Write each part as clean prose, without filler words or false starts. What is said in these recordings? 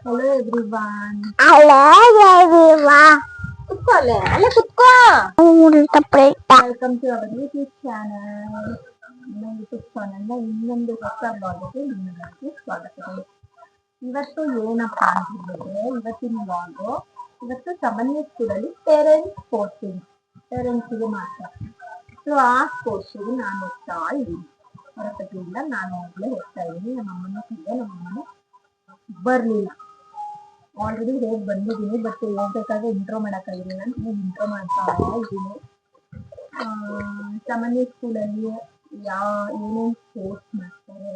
Hello everyone. Hello everyone. ಕುತ್ಕೊಳ್ಳೆ ಅಲ್ಲೇ ಕುತ್ಕೋ. Welcome to our YouTube channel. ನಮ್ಮ ಯೂಟ್ಯೂಬ್ ಚಾನಲ್ನ ಇನ್ನೊಂದು ಹೊಸ ಬ್ಲಾಗ್ಗೆ ನಿಮಗೆ ಸ್ವಾಗತಗಳು. ಇವತ್ತು ಏನಪ್ಪಾ ಅಂತ ಹೇಳಿದ್ರೆ ಇವತ್ತಿನ ಬ್ಲಾಗು ಇವತ್ತು ಸಾಮಾನ್ಯ ಸ್ಕೂಲಲ್ಲಿ ಪೇರೆಂಟ್ಸ್ಗೆ ಮಾತ್ರ. ಸೊ ಆ ಕೋರ್ಸಿಗೆ ನಾನು ಹೋಗ್ತಾ ಇದ್ದೀನಿ. ಹೊರಪಟ್ಟಿಯಿಂದ ನಾನು ಒಬ್ಬಳೇ ಹೋಗ್ತಾ ಇದ್ದೀನಿ. ನಮ್ಮಮ್ಮನ ಕಡೆ ನಮ್ಮಮ್ಮನ ಬರ್ಲಿಲ್ಲ. ಆಲ್ರೆಡಿ ಹೋಗಿ ಬಂದಿದ್ದೀನಿ, ಬಟ್ ಹೋಗ್ಬೇಕಾದ್ರೆ ಇಂಟ್ರೋ ಮಾಡೋಕ್ಕಾಗಿಲ್ಲ. ನಾನು ಇಂಟ್ರೋ ಮಾಡ್ತಾ ಇದ್ದೀನಿ. ಸಾಮಾನ್ಯ ಸ್ಕೂಲಲ್ಲಿ ಏನೇನು ಸ್ಪೋರ್ಟ್ಸ್ ಮಾಡ್ತಾರೆ,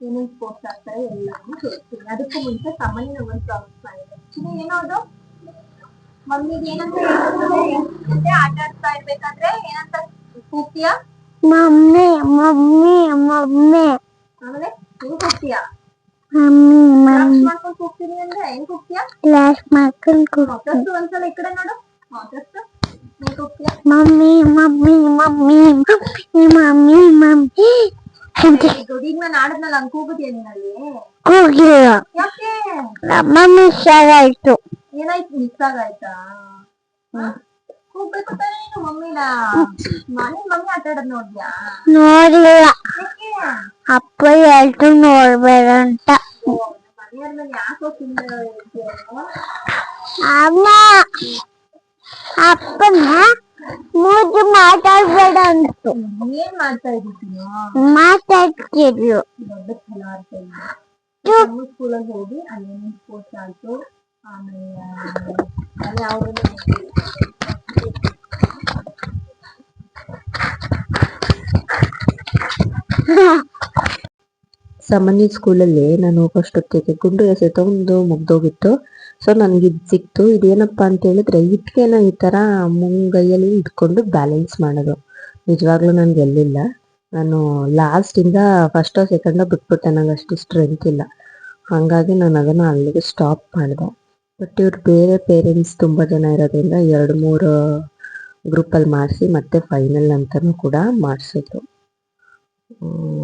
ಏನೇನು ಸ್ಪೋರ್ಟ್ಸ್ ಆಗ್ತಾರೆ ಎಲ್ಲಾನು ಹೇಳ್ತೀನಿ. ಅದಕ್ಕೂ ಮುಂಚೆ ಸಾಮಾನ್ಯ ನಮ್ಮನ್ನು ಪ್ರಾಮಿಸ್ ಮಾಡಿದೆ. ಏನೋದು ಮಮ್ಮಿಗೆ ಏನಂತ ಹೇಳ್ತಾರೆ, ಆಟ ಆಡ್ತಾ ಇರ್ಬೇಕಾದ್ರೆ ಏನಂತ ಕೂಗ್ತೀಯಾ? Mummy mummy mummy. ಆಮೇಲೆ ಹೆಂಗ್ ಕೂಗ್ತೀಯಾ? ಮಮ್ಮಿ ಮಮ್ಮಿ ಮಾಡ್ಕೊಂಡು ಕೂಗ್ತೀನಿ ಅಂದ್ರೆ ಹೆಂಗ್ ಕೂಗ್ತೀಯಾ? ಕ್ಲಾಸ್ ಮಾಡ್ಕೊಂಡು ಒಂದ್ಸಲ ಈ ಕಡೆ ನೋಡು. ಹೆಂಗ್ ಕೂಗ್ತೀಯಾ? Mummy mummy mummy mummy mummy. ಈಗ ನಾನು ಆಡದ್ನಲ್ಲ ಹಂಗ್ ಕೂಗುದಿಯ ನೀನಲ್ಲಿ? ಕೂಗಿಲ್ಲ. ಯಾಕೆ? ನಮ್ಮ ಮಿಸ್ ಆಗಾಯ್ತು. ಏನಾಯ್ತು? ಮಿಸ್ ಆಗಾಯ್ತಾ? ಕೂಗ್ಬೇಕು ತಾನೇ ನೀನು ಮಮ್ಮಿನ. ಮಮ್ಮಿ ಆಟ ಆಡೋದ್ ನೋಡ್ಯಾ? ನೋಡಿಲ್ಲ. ಅಪ್ಪ ಹೇಳ್ತು ನೋಡ್ಬೇಡ ಅಂತ. ಮನೆಯವ್ರ ಮೇಲೆ ಯಾಕೋ ಸುಮ್ಮನೆ ಅಮ್ಮ ಅಪ್ಪನ ಮೂಜು ಮಾತಾಡ್ಬೇಡ ಅಂತು. ಏನ್ ಮಾಡ್ತಾ ಇದ್ದೀವಿ? ಮಾತಾಡ್ತಿದ್ರು. ದೊಡ್ಡ ಛಲ ಆಡ್ತಾ ಇದ್ವಿ. ಸ್ಕೂಲಲ್ಲಿ ಹೋಗಿ ಅಲ್ಲೇನು ಸ್ಪೋರ್ಟ್ಸ್ ಆಯ್ತು. ಆಮೇಲೆ ಸಾಮಾನ್ಯ ಸ್ಕೂಲಲ್ಲಿ ನಾನು ಹೋಗೋಷ್ಟೊತ್ತಿಗೆ ಗುಂಡು ಎಸೆತ ಒಂದು ಮುಗ್ದೋಗಿತ್ತು. ಸೊ ನನಗೆ ಇದು ಸಿಕ್ತು. ಇದೇನಪ್ಪ ಅಂತ ಹೇಳಿದ್ರೆ ಇಟ್ಕೆನ ಈ ಥರ ಮುಂಗೈಯಲ್ಲಿ ಇಟ್ಕೊಂಡು ಬ್ಯಾಲೆನ್ಸ್ ಮಾಡೋದು. ನಿಜವಾಗ್ಲೂ ನನಗೆ ಗೆಲ್ಲಿಲ್ಲ. ನಾನು ಲಾಸ್ಟಿಂದ ಫಸ್ಟೋ ಸೆಕೆಂಡೋ ಬಿಟ್ಬಿಟ್ಟೆ. ನನಗೆ ಅಷ್ಟು ಸ್ಟ್ರೆಂತ್ ಇಲ್ಲ, ಹಾಗಾಗಿ ನಾನು ಅದನ್ನು ಅಲ್ಲಿಗೆ ಸ್ಟಾಪ್ ಮಾಡಿದೆ. ಬಟ್ ಇವ್ರು ಬೇರೆ ಪೇರೆಂಟ್ಸ್ ತುಂಬ ಜನ ಇರೋದ್ರಿಂದ 2-3 ಗ್ರೂಪಲ್ಲಿ ಮಾಡಿಸಿ ಮತ್ತೆ ಫೈನಲ್ ಅಂತಲೂ ಕೂಡ ಮಾಡಿಸಿದ್ರು.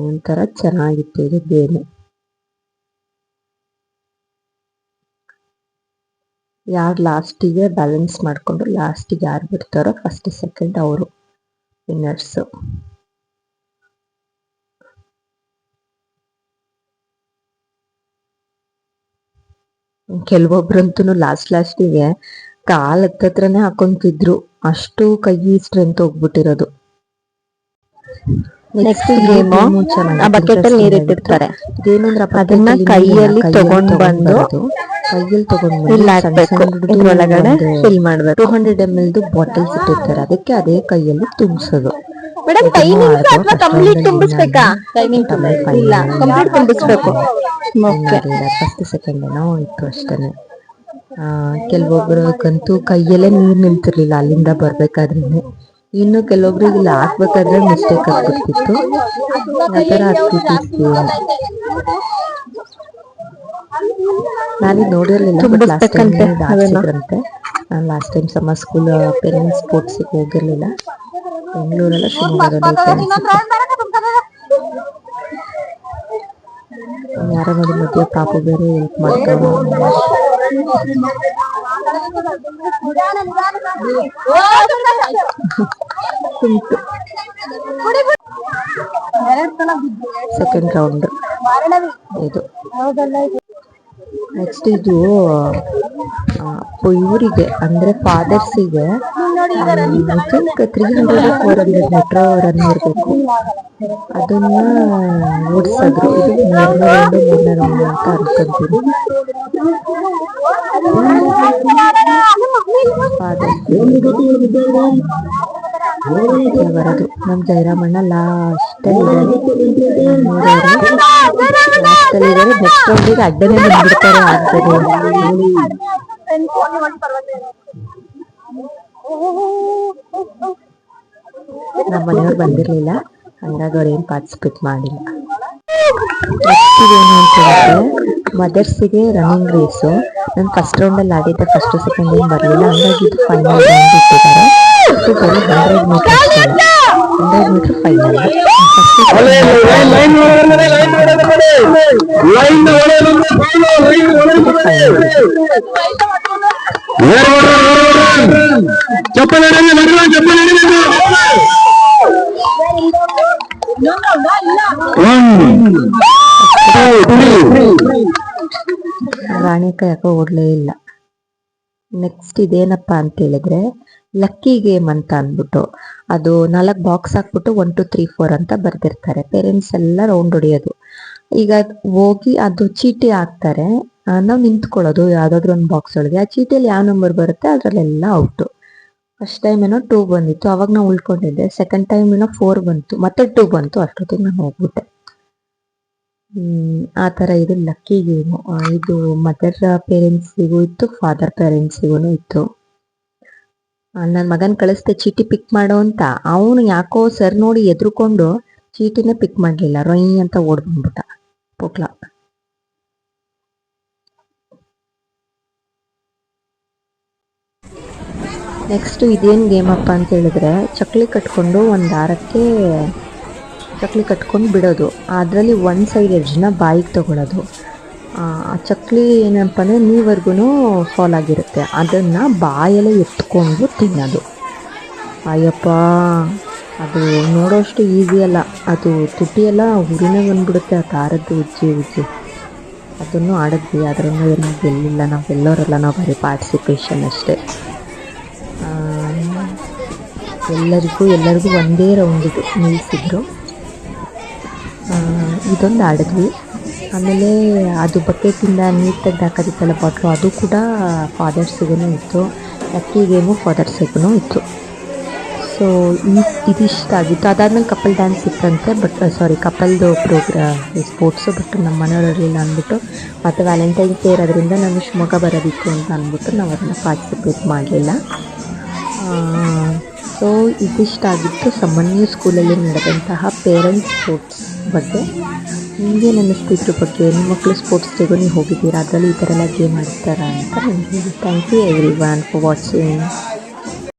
ಒಂಥರ ಚೆನ್ನಾಗಿತ್ತು ಇದು ಗೇಮು. ಯಾರು ಲಾಸ್ಟಿಗೆ ಬ್ಯಾಲೆನ್ಸ್ ಮಾಡಿಕೊಂಡು ಲಾಸ್ಟಿಗೆ ಯಾರು ಬಿಡ್ತಾರೋ ಫಸ್ಟ್ ಸೆಕೆಂಡ್ ಅವರು ವಿನ್ನರ್ಸು. ಕೆಲವೊಬ್ರಂತೂ ಲಾಸ್ಟಿಗೆ ಕಾಲ್ ಹತ್ತತ್ರನೇ ಹಾಕೊಂತಿದ್ರು, ಅಷ್ಟು ಕೈ ಸ್ಟ್ರೆಂತ್ ಹೋಗ್ಬಿಟ್ಟಿರೋದು. ನೆಕ್ಸ್ಟ್ ಗೇಮು ಬಕೆಟ್ ಅಲ್ಲಿ ನೀರ್ ಇಟ್ಟಿರ್ತಾರೆ. ಅದನ್ನ ಕೈಯಲ್ಲಿ ತಗೊಂಡ್ ಬಂದು ಒಳಗಡೆ ಫಿಲ್ ಮಾಡ್ಬೇಕು. 200 ml ಬಾಟಲ್ಸ್ ಇಟ್ಟಿರ್ತಾರೆ, ಅದಕ್ಕೆ ಅದೇ ಕೈಯಲ್ಲಿ ತುಂಬಿಸೋದು. ಫಸ್ಟ್ ಸೆಕೆಂಡ್ ಏನೋ ಇತ್ತು ಅಷ್ಟೇನೆ. ಕೆಲವೊಬ್ರಿಗಂತೂ ಕೈಯಲ್ಲೇ ನೀರ್ ನಿಲ್ತಿರ್ಲಿಲ್ಲ ಅಲ್ಲಿಂದ ಬರ್ಬೇಕಾದ್ರೆ. ಇನ್ನು ಕೆಲವೊಬ್ರಿಗೆ ಇಲ್ಲಿ ಹಾಕ್ಬೇಕಾದ್ರೆ ಮಿಸ್ಟೇಕ್ ಆಗ್ಬಿಡ್ತಿತ್ತು. ಆತರ ನಾನು ನೋಡಿರ್ಲಿಲ್ಲ. ನಾನು last time summer school parents ಸ್ಪೋರ್ಟ್ಸಿಗೆ ಹೋಗಿರ್ಲಿಲ್ಲ. ಬೆಂಗಳೂರೆಲ್ಲ ಶಿವಮೊಗ್ಗದಲ್ಲಿ ಯಾರೋ ನೋಡಿ ಮಧ್ಯ ಪಾಪು ಬೇರೆ ಹೆಲ್ಪ್ ಮಾಡ್ತಾರೆ. ಸೆಕೆಂಡ್ ರೌಂಡ್ ಇದು. ನೆಕ್ಸ್ಟ್ ಇದು ಇವರಿಗೆ ಅಂದ್ರೆ ಫಾದರ್ಸಿಗೆ 300-400 ಮೀಟರ್ ರನ್ ಇರಬೇಕು. ಅದನ್ನ ಓಡಿಸಿದ್ರು. ಇದು 3ನೇ ರೌಂಡ್ ಅಂತ ಅನ್ಕೊಂತೀನಿ. ಬರೋದು ನಮ್ ಜಯರಾಮಣ್ಣ ಲಾಸ್ಟಲ್ಲಿ ನೆಕ್ಸ್ಟ್ ರೌಂಡಿಗೆ ಅಡ್ಡನೆ ಬಂದ್ಬಿಡ್ತಾರೆ ಆಗ್ತದೆ. ನಮ್ಮ ಮನೆಯವ್ರು ಬಂದಿರ್ಲಿಲ್ಲ, ಹಂಗಾಗಿ ಅವ್ರು ಏನ್ ಪಾರ್ಟಿಸಿಪೇಟ್ ಮಾಡಿಲ್ಲ. ನೆಕ್ಸ್ಟ್ ಏನು ಅಂತ ಹೇಳಿದ್ರೆ ಮದರ್ಸಿಗೆ ರನ್ನಿಂಗ್ ರೇಸು. ನಾನು ಫಸ್ಟ್ ರೌಂಡಲ್ಲಿ ಆಡಿದ್ದೆ, ಫಸ್ಟ್ ಸೆಕೆಂಡ್ ಏನು ಬರಲಿಲ್ಲ, ಹಂಗಾಗಿ ಇದು ಫೈನಲ್ ರೌಂಡ್ ಇಟ್ಟಿದ್ದಾರೆ. ಇದು ಬರೀ 100 ಮೀಟರ್ಸ್. 100 metre final. ರಾಣಿಕ ಯಾಕೋ ಓಡ್ಲೇ ಇಲ್ಲ. ನೆಕ್ಸ್ಟ್ ಇದೇನಪ್ಪ ಅಂತ ಹೇಳಿದ್ರೆ ಲಕ್ಕಿ ಗೇಮ್ ಅಂತ ಅಂದ್ಬಿಟ್ಟು ಅದು 4 ಬಾಕ್ಸ್ ಹಾಕ್ಬಿಟ್ಟು 1 2 3 4 ಅಂತ ಬರ್ದಿರ್ತಾರೆ. ಪೇರೆಂಟ್ಸ್ ಎಲ್ಲ ರೌಂಡ್ ಹೊಡಿಯೋದು. ಈಗ ಹೋಗಿ ಅದು ಚೀಟಿ ಹಾಕ್ತಾರೆ, ನಾವು ನಿಂತ್ಕೊಳ್ಳೋದು ಯಾವ್ದಾದ್ರು ಒಂದು ಬಾಕ್ಸ್ ಒಳಗೆ. ಆ ಚೀಟಿಯಲ್ಲಿ ಯಾವ ನಂಬರ್ ಬರುತ್ತೆ ಅದ್ರಲ್ಲೆಲ್ಲ ಔಟು. ಫಸ್ಟ್ ಟೈಮ್ ಏನೋ 2 ಬಂದಿತ್ತು, ಅವಾಗ ನಾವು ಉಳ್ಕೊಂಡಿದ್ದೆ. ಸೆಕೆಂಡ್ ಟೈಮ್ ಏನೋ 4 ಬಂತು, ಮತ್ತೆ 2 ಬಂತು. ಅಷ್ಟೊತ್ತಿಗೆ ನಾನು ಹೋಗ್ಬಿಟ್ಟೆ. ಆ ಥರ ಇದು ಲಕ್ಕಿ ಗೇಮು. ಇದು ಮದರ್ ಪೇರೆಂಟ್ಸಿಗೂ ಇತ್ತು, ಫಾದರ್ ಪೇರೆಂಟ್ಸಿಗೂ ಇತ್ತು. ನನ್ನ ಮಗನ್ ಕಳಿಸ್ದೆ ಚೀಟಿ ಪಿಕ್ ಮಾಡೋ ಅಂತ. ಅವನು ಯಾಕೋ ಸರ್ ನೋಡಿ ಎದ್ರುಕೊಂಡು ಚೀಟಿನೇ ಪಿಕ್ ಮಾಡಲಿಲ್ಲ, ರೊಯ್ ಅಂತ ಓಡ್ ಬಂದ್ಬಿಟ್ಟ ಪೋಕ್ಲ. ನೆಕ್ಸ್ಟ್ ಇದೇನು ಗೇಮ್ ಅಪ್ಪ ಅಂತ ಹೇಳಿದ್ರೆ ಚಕ್ಲಿ ಕಟ್ಕೊಂಡು ಒಂದು ದಾರಕ್ಕೆ ಚಕ್ಲಿ ಕಟ್ಕೊಂಡು ಬಿಡೋದು. ಅದರಲ್ಲಿ ಒಂದು ಸೈಡ್ ಎಡ್ಜ್ನ ಬಾಯಿಗೆ ತಗೊಳ್ಳೋದು. ಆ ಚಕ್ಲಿ ಏನಪ್ಪ ಅಂದರೆ ನೀವರೆಗೂ ಫಾಲ್ ಆಗಿರುತ್ತೆ, ಅದನ್ನು ಬಾಯೆಲ್ಲ ಎತ್ಕೊಂಡು ತಿನ್ನೋದು. ಅಯ್ಯಪ್ಪ, ಅದು ನೋಡೋಷ್ಟು ಈಸಿ ಅಲ್ಲ. ಅದು ತುಟಿಯೆಲ್ಲ ಉರಿನೇ ಬಂದ್ಬಿಡುತ್ತೆ ಆ ದಾರದ್ದು ಉಜ್ಜಿ ಉಜ್ಜಿ. ಅದನ್ನು ಆಡಿದ್ವಿ, ಅದರಿಂದ ಏನೂ ಗೆಲ್ಲಿಲ್ಲ. ನಾವು ಗೆಲ್ಲೋರೆಲ್ಲ ನಾವು ಬರೀ ಪಾರ್ಟಿಸಿಪೇಷನ್ ಅಷ್ಟೇ. ಎಲ್ಲರಿಗೂ ಒಂದೇ ರೌಂಡಿಗೆ ನಿಲ್ಲಿಸಿದ್ರು. ಇದೊಂದು ಆಡಿದ್ವಿ. ಆಮೇಲೆ ಅದು ಬಕೆಟಿಂದ ನೀರು ತೆಗೆದು ಹಾಕೋದಿತ್ತಲ್ಲ ಬಾಟ್ಲು, ಅದು ಕೂಡ ಫಾದರ್ಸಿಗೂ ಇತ್ತು. ಲಕ್ಕಿ ಗೇಮು ಫಾದರ್ಸಿಗೂ ಇತ್ತು. ಸೊ ಇದಿಷ್ಟ ಆಗಿತ್ತು. ಅದಾದ್ಮೇಲೆ ಕಪಲ್ ಡ್ಯಾನ್ಸ್ ಇತ್ತಂತೆ, ಬಟ್ ಕಪಲ್ದು ಸ್ಪೋರ್ಟ್ಸು. ಬಟ್ ನಮ್ಮ ಮನೆಯವ್ರು ಇರಲಿಲ್ಲ ಅಂದ್ಬಿಟ್ಟು, ಮತ್ತು ವ್ಯಾಲೆಂಟೈನ್ಸ್ ಡೇ ಇರೋದ್ರಿಂದ ನಾನು ಶಿವಮೊಗ್ಗ ಬರೋದಿತ್ತು ಅಂತ ಅಂದ್ಬಿಟ್ಟು ನಾವು ಅದನ್ನು ಪಾರ್ಟಿಸಿಪೇಟ್ ಮಾಡಲಿಲ್ಲ. ಸೊ ಇದಿಷ್ಟ ಆಗಿತ್ತು ಸಾಮಾನ್ಯ ಸ್ಕೂಲಲ್ಲಿ ನಡೆದಂತಹ ಪೇರೆಂಟ್ಸ್ ಸ್ಪೋರ್ಟ್ಸ್ ಬಗ್ಗೆ. ನಿಮಗೆ ಅನ್ನಿಸ್ತಿದ್ರ ಬಗ್ಗೆ? ನಿಮ್ಮ ಮಕ್ಕಳು ಸ್ಪೋರ್ಟ್ಸ್ ಡೇಗೂ ನೀವು ಹೋಗಿದ್ದೀರಾ? ಅದರಲ್ಲಿ ಈ ಥರ ಎಲ್ಲ ಗೇಮ್ ಆಡ್ತಾರಾ ಅಂತ ನನಗೆ. Thank you everyone for watching.